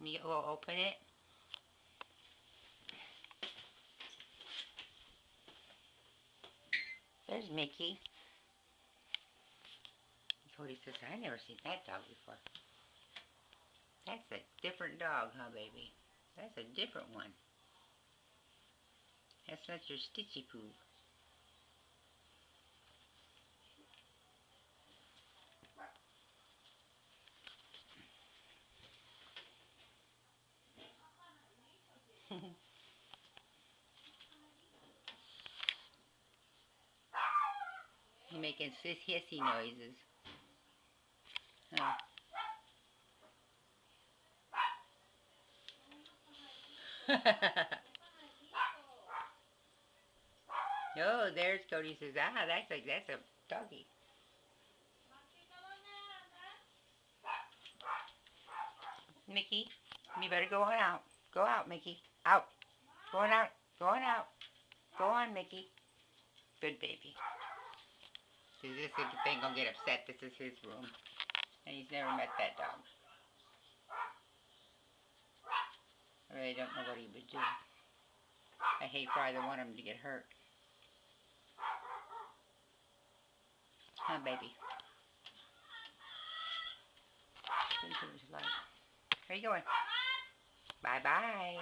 You will open it. There's Mickey. Cody says, I never seen that dog before. That's a different dog, huh, baby? That's a different one. That's not your Stitchy Poo. You're making hissy noises. Huh. Oh, there's Cody says, that's a doggy. Mickey, you better go on out. Go out, Mickey. Out. Going out. Going out. Go on, Mickey. Good baby. See, this thing gonna get upset. This is his room. And he's never met that dog. I really don't know what he would do. I hate for either one of them to get hurt. Huh, baby? Where are you going? Bye-bye.